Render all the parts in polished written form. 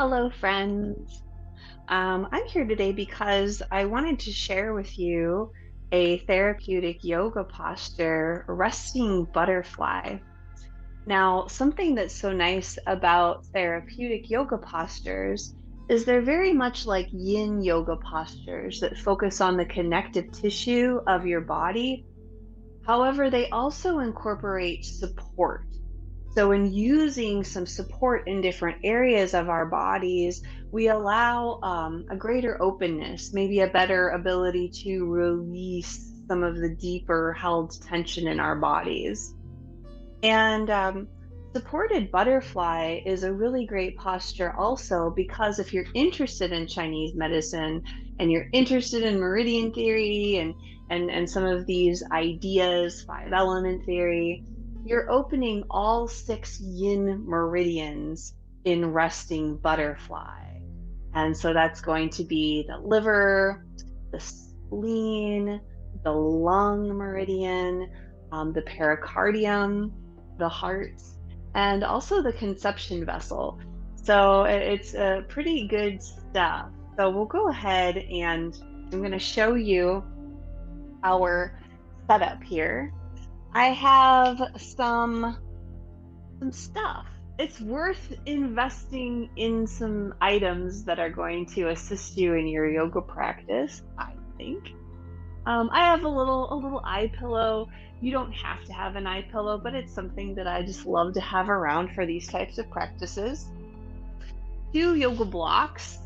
Hello, friends. I'm here today because I wanted to share with you a therapeutic yoga posture, resting butterfly. Now, something that's so nice about therapeutic yoga postures is they're very much like yin yoga postures that focus on the connective tissue of your body. However, they also incorporate support. So, in using some support in different areas of our bodies, we allow a greater openness, maybe a better ability to release some of the deeper held tension in our bodies. And supported butterfly is a really great posture also because if you're interested in Chinese medicine and you're interested in meridian theory and some of these ideas, five element theory, you're opening all six yin meridians in resting butterfly. And so that's going to be the liver, the spleen, the lung meridian, the pericardium, the heart, and also the conception vessel. So it's a pretty good stuff. So we'll go ahead and I'm going to show you our setup here. I have some stuff. It's worth investing in some items that are going to assist you in your yoga practice, I think. I have a little eye pillow. You don't have to have an eye pillow, but it's something that I just love to have around for these types of practices. Two yoga blocks.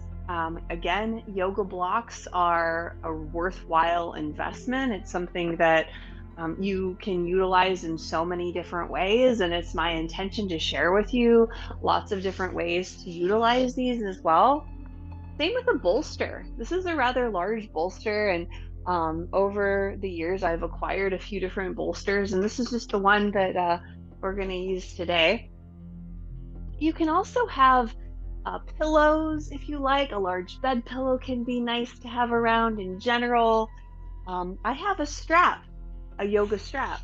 Again, yoga blocks are a worthwhile investment. It's something that you can utilize in so many different ways, and it's my intention to share with you lots of different ways to utilize these as well. Same with a bolster. This is a rather large bolster, and over the years, I've acquired a few different bolsters, and this is just the one that we're going to use today. You can also have pillows if you like. A large bed pillow can be nice to have around in general. I have a strap, a yoga strap.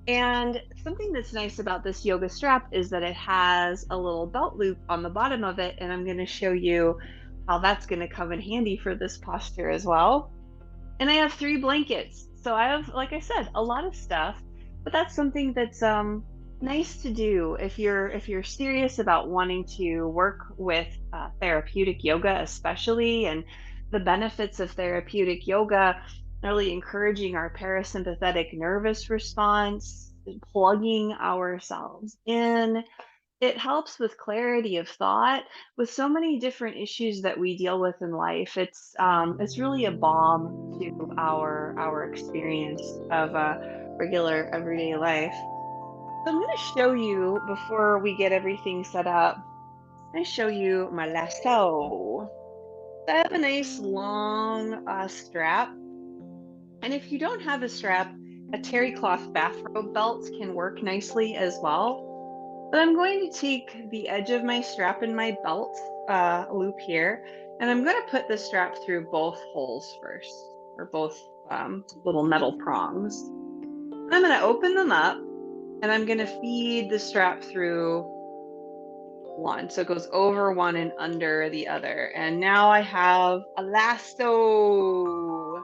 And something that's nice about this yoga strap is that it has a little belt loop on the bottom of it. And I'm going to show you how that's going to come in handy for this posture as well. And I have three blankets. So I have, like I said, a lot of stuff, but that's something that's nice to do if you're serious about wanting to work with therapeutic yoga, especially, and the benefits of therapeutic yoga, really encouraging our parasympathetic nervous response, plugging ourselves in. It helps with clarity of thought with so many different issues that we deal with in life. It's really a balm to our experience of regular everyday life. So I'm going to show you before we get everything set up. I'm going to show you my lasso. I have a nice long strap, and if you don't have a strap, a terry cloth bathrobe belt can work nicely as well. But I'm going to take the edge of my strap in my belt loop here, and I'm going to put the strap through both holes first, or both little metal prongs. And I'm going to open them up, and I'm going to feed the strap through one. So it goes over one and under the other. And now I have a lasso.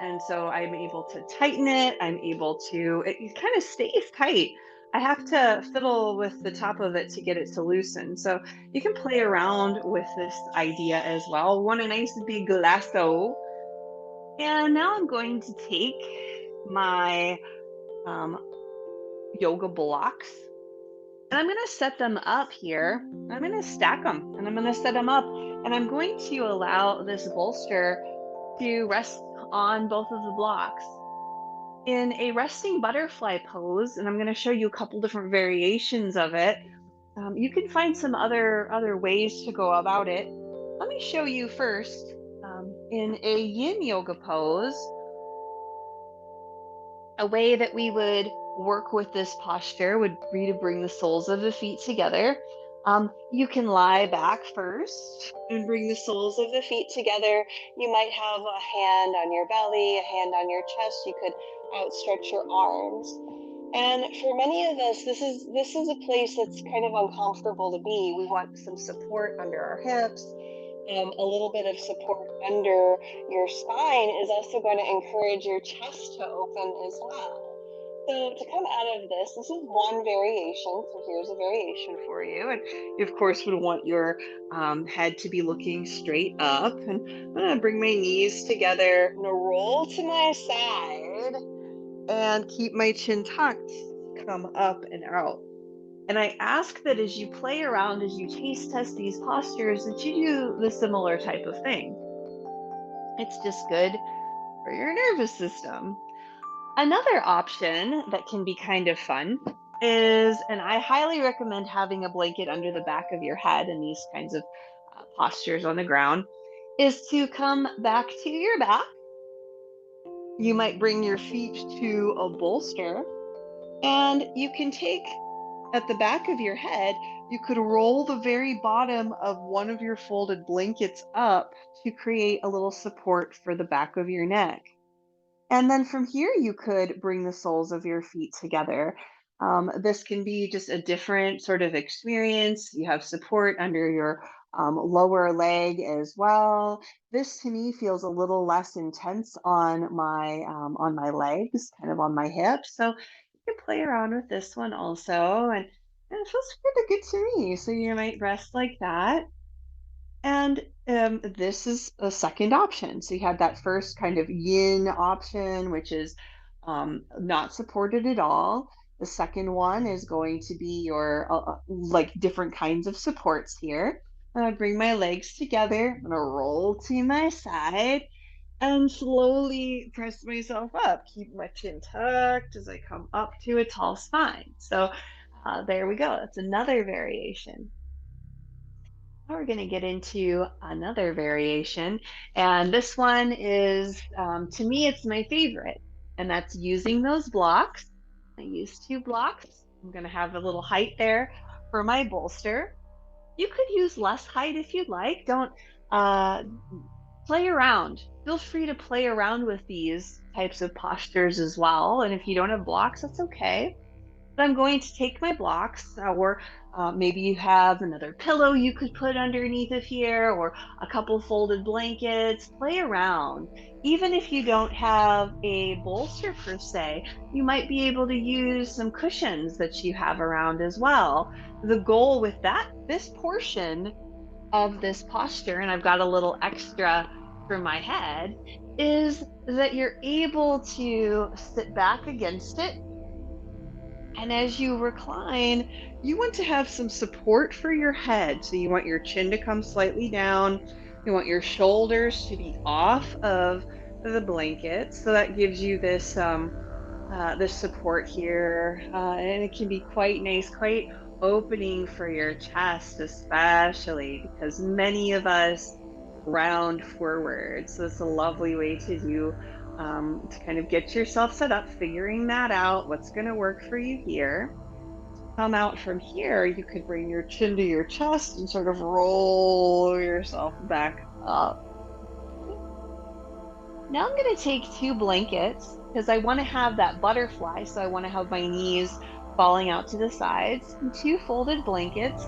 And so I'm able to tighten it. I'm able to, it kind of stays tight. I have to fiddle with the top of it to get it to loosen. So you can play around with this idea as well. Want a nice big lasso. And now I'm going to take my um, yoga blocks and I'm going to set them up here. I'm going to stack them and I'm going to set them up. And I'm going to allow this bolster to rest on both of the blocks. In a resting butterfly pose, and I'm going to show you a couple different variations of it. You can find some other ways to go about it. Let me show you first in a yin yoga pose, a way that we would work with this posture would be to bring the soles of the feet together. You can lie back first and bring the soles of the feet together. You might have a hand on your belly, a hand on your chest. You could outstretch your arms. And for many of us, this is a place that's kind of uncomfortable to be. We want some support under our hips. A little bit of support under your spine is also going to encourage your chest to open as well. So to come out of this is one variation. So here's a variation for you. And you, of course, would want your head to be looking straight up. And I'm going to bring my knees together. I'm going to roll to my side and keep my chin tucked, come up and out. And I ask that as you play around, as you taste test these postures, that you do the similar type of thing. It's just good for your nervous system. Another option that can be kind of fun is, and I highly recommend having a blanket under the back of your head in these kinds of postures on the ground, is to come back to your back. You might bring your feet to a bolster, and you can take at the back of your head, you could roll the very bottom of one of your folded blankets up to create a little support for the back of your neck. And then from here, you could bring the soles of your feet together. This can be just a different sort of experience. You have support under your lower leg as well. This to me feels a little less intense on my legs, kind of on my hips. So you can play around with this one also, and it feels pretty good to me. So you might rest like that. And this is a second option. So you have that first kind of yin option, which is not supported at all. The second one is going to be your like different kinds of supports here. Bring my legs together. I'm gonna roll to my side and slowly press myself up. Keep my chin tucked as I come up to a tall spine. So there we go. That's another variation. Now we're going to get into another variation. And this one is, to me, it's my favorite. And that's using those blocks. I use two blocks. I'm going to have a little height there for my bolster. You could use less height if you'd like. Don't uh, play around. Feel free to play around with these types of postures as well. And if you don't have blocks, that's okay. But I'm going to take my blocks, or maybe you have another pillow you could put underneath of here, or a couple folded blankets. Play around. Even if you don't have a bolster per se, you might be able to use some cushions that you have around as well. The goal with this portion of this posture, and I've got a little extra for my head, is that you're able to sit back against it, and as you recline, you want to have some support for your head. So you want your chin to come slightly down. You want your shoulders to be off of the blanket. So that gives you this support here, and it can be quite nice, quite opening for your chest, especially because many of us round forward. So it's a lovely way to do to kind of get yourself set up, figuring that out, what's going to work for you here. Come out from here, you could bring your chin to your chest and sort of roll yourself back up. Now I'm going to take two blankets because I want to have that butterfly. So I want to have my knees falling out to the sides, and two folded blankets.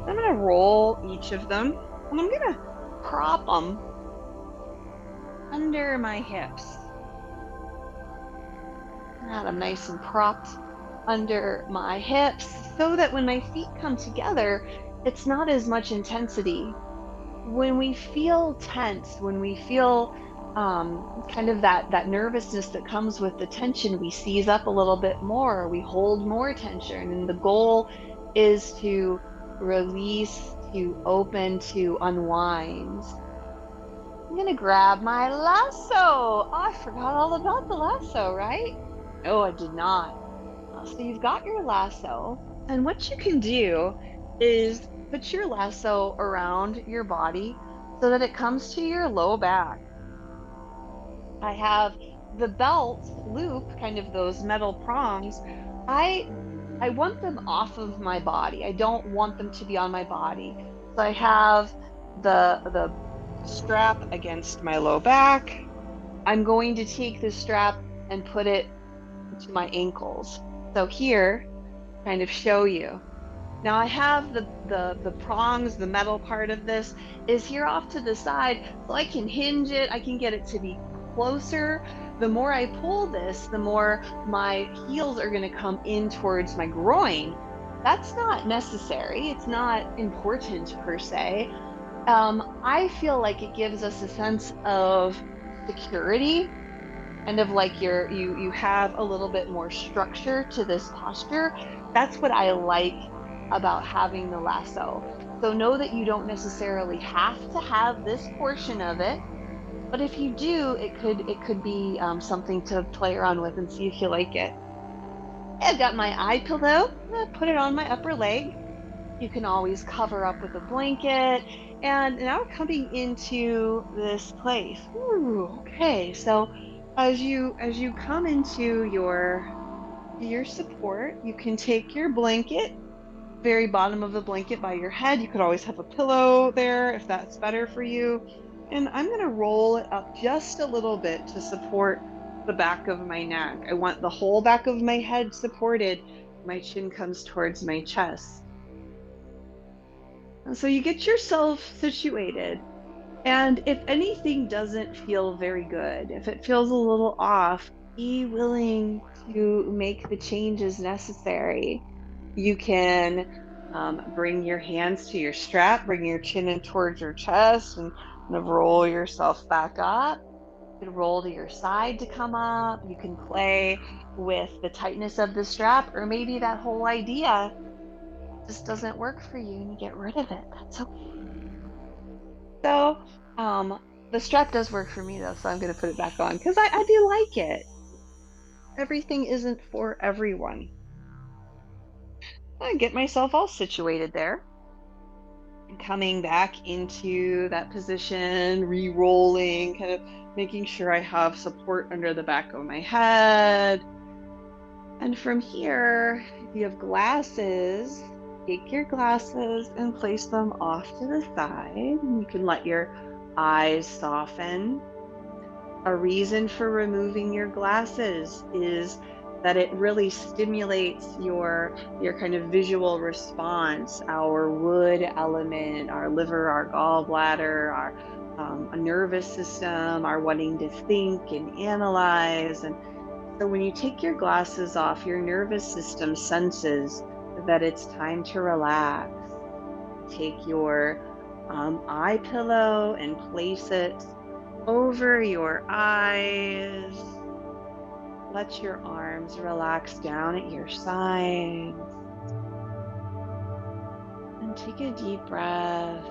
I'm going to roll each of them, and I'm going to prop them under my hips. Got them nice and propped under my hips so that when my feet come together, it's not as much intensity. When we feel tense, when we feel kind of that nervousness that comes with the tension, we seize up a little bit more, we hold more tension, and the goal is to release, to open, to unwind. I'm gonna grab my lasso. Oh, I forgot all about the lasso, right? No, I did not. So you've got your lasso, and what you can do is put your lasso around your body so that it comes to your low back. I have the belt loop, kind of those metal prongs. I I want them off of my body. I don't want them to be on my body. So I have the strap against my low back. I'm going to take this strap and put it to my ankles. So here, kind of show you. Now I have the prongs, the metal part of this is here off to the side, so I can hinge it, I can get it to be closer. The more I pull this, the more my heels are going to come in towards my groin. That's not necessary. It's not important per se. I feel like it gives us a sense of security and of like you have a little bit more structure to this posture. That's what I like about having the lasso. So know that you don't necessarily have to have this portion of it, but if you do, it could be something to play around with and see if you like it. I've got my eye pillow. Put it on my upper leg. You can always cover up with a blanket. And now we're coming into this place. Ooh, okay. So as you come into your support, you can take your blanket, very bottom of the blanket by your head. You could always have a pillow there if that's better for you. And I'm going to roll it up just a little bit to support the back of my neck. I want the whole back of my head supported. My chin comes towards my chest. And so you get yourself situated. And if anything doesn't feel very good, if it feels a little off, be willing to make the changes necessary. You can bring your hands to your strap, bring your chin in towards your chest, and kind of roll yourself back up. You can roll to your side to come up. You can play with the tightness of the strap, or maybe that whole idea just doesn't work for you and you get rid of it. That's okay. So, the strap does work for me though, so I'm gonna put it back on because I do like it. Everything isn't for everyone. I get myself all situated there and coming back into that position, re-rolling, kind of making sure I have support under the back of my head. And from here, if you have glasses, take your glasses and place them off to the side. You can let your eyes soften. A reason for removing your glasses is that it really stimulates your kind of visual response, our wood element, our liver, our gallbladder, our nervous system, our wanting to think and analyze. And so when you take your glasses off, your nervous system senses that it's time to relax. Take your eye pillow and place it over your eyes. Let your arms relax down at your sides. And take a deep breath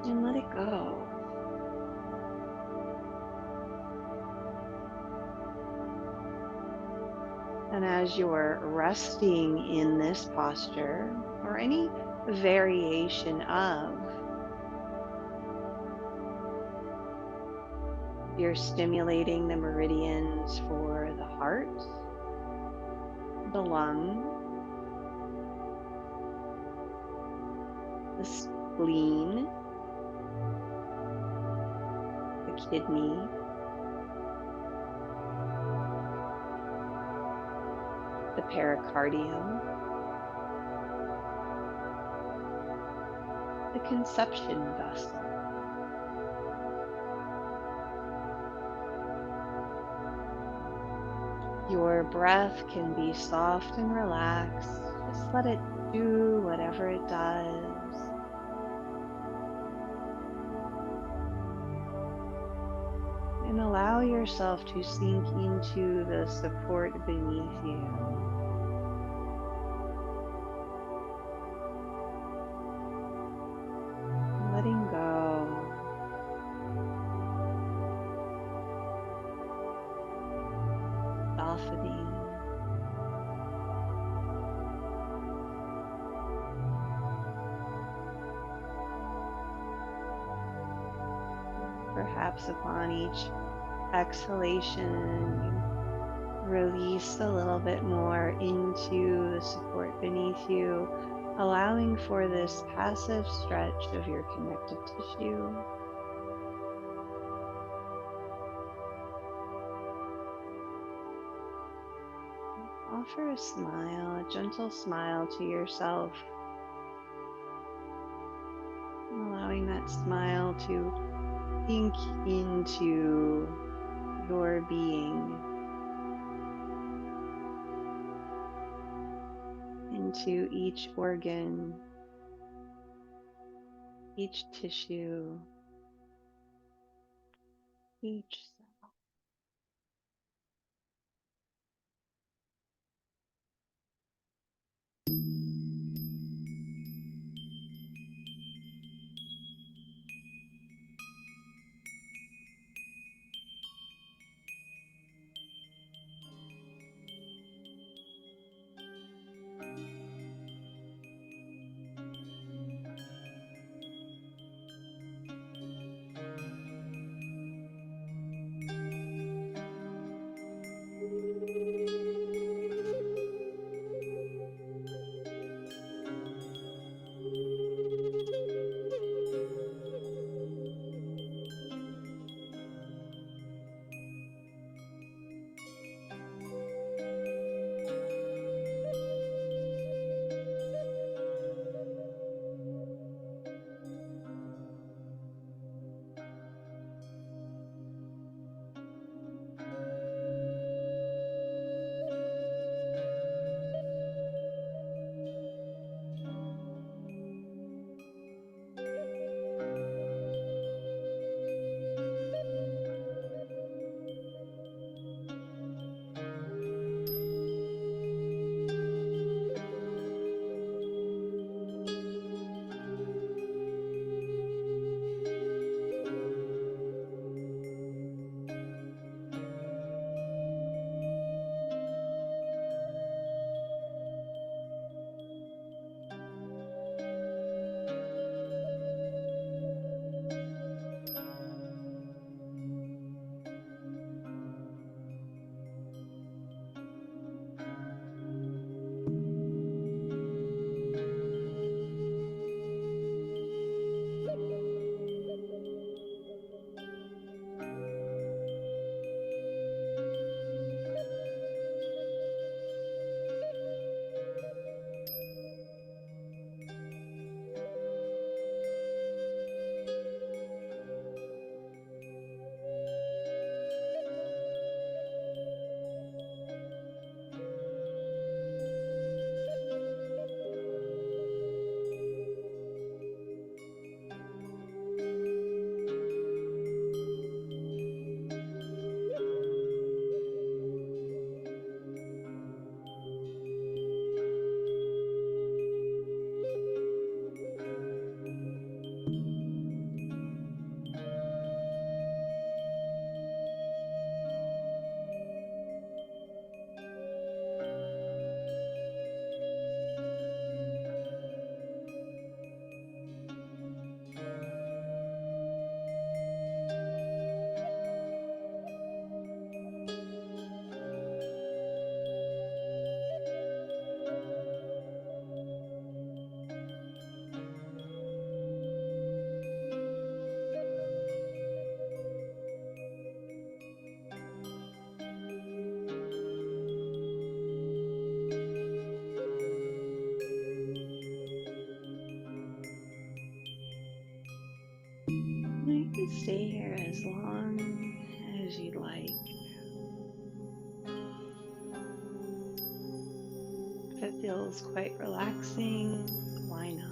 and let it go. And as you're resting in this posture, or any variation of, you're stimulating the meridians for the heart, the lung, the spleen, the kidney, the pericardium, the conception vessel. Your breath can be soft and relaxed. Just let it do whatever it does. And allow yourself to sink into the support beneath you. Letting go. Softening. Perhaps upon each exhalation, you release a little bit more into the support beneath you, allowing for this passive stretch of your connective tissue. offer a smile, a gentle smile to yourself, allowing that smile to sink into your being, into each organ, each tissue, each cell. You can stay here as long as you'd like. If it feels quite relaxing, why not?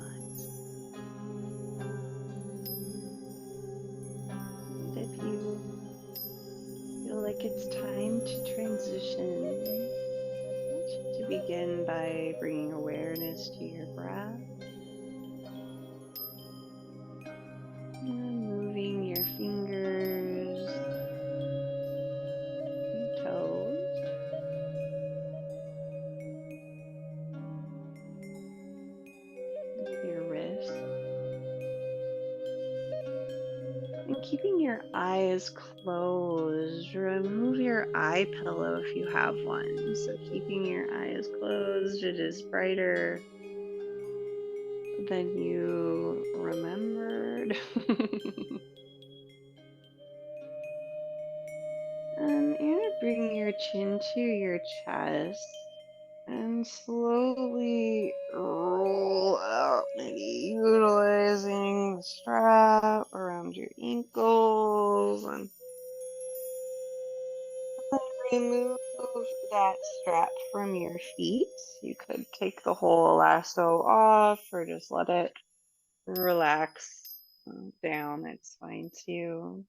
And if you feel like it's time to transition, I want you to begin by bringing awareness to your breath and moving your fingers, your toes, your wrists, and keeping your eyes closed. Remove your eye pillow if you have one. So keeping your eyes closed, it is brighter than you remembered. And you're gonna bring your chin to your chest. And slowly roll out, maybe utilizing the strap around your ankles, and remove that strap from your feet. You could take the whole lasso off or just let it relax down. It's fine too.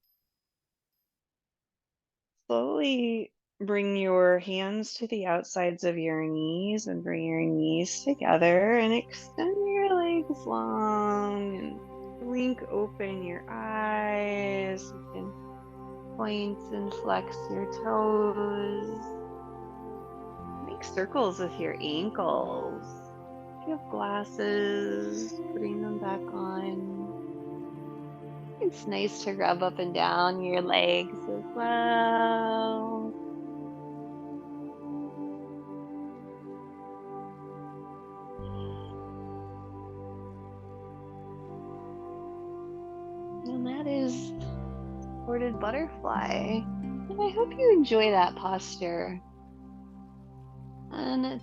Slowly bring your hands to the outsides of your knees and bring your knees together and extend your legs long and blink open your eyes. You can point and flex your toes. Make circles with your ankles. If you have glasses, putting them back on. It's nice to rub up and down your legs as well. And that is supported butterfly. And I hope you enjoy that posture. And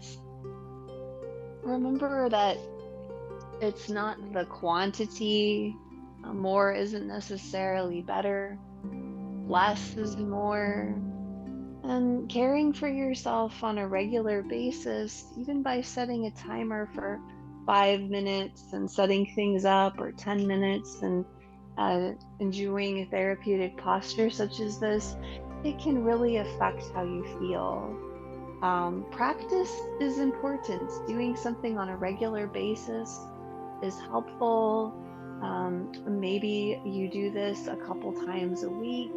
remember that it's not the quantity. More isn't necessarily better. Less is more. And caring for yourself on a regular basis, even by setting a timer for 5 minutes and setting things up, or 10 minutes, and enjoying a therapeutic posture such as this, it can really affect how you feel. Practice is important. Doing something on a regular basis is helpful. Maybe you do this a couple times a week.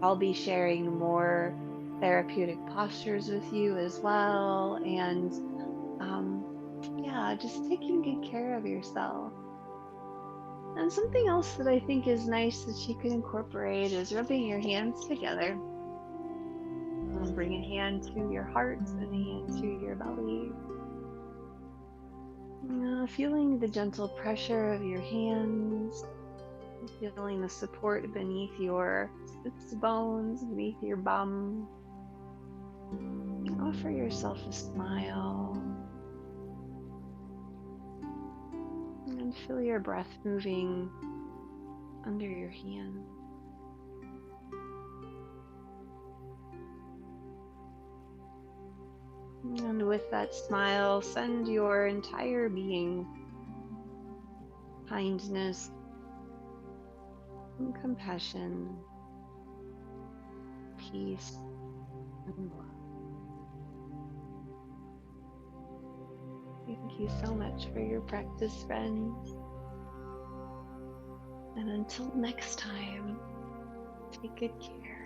I'll be sharing more therapeutic postures with you as well. And yeah, just taking good care of yourself. And something else that I think is nice that you can incorporate is rubbing your hands together. Bring a hand to your heart and a hand to your belly. Feeling the gentle pressure of your hands, feeling the support beneath your sits bones, beneath your bum. Offer yourself a smile. And feel your breath moving under your hand. And with that smile, send your entire being kindness and compassion, peace and love. Thank you so much for your practice, friends. And until next time, take good care.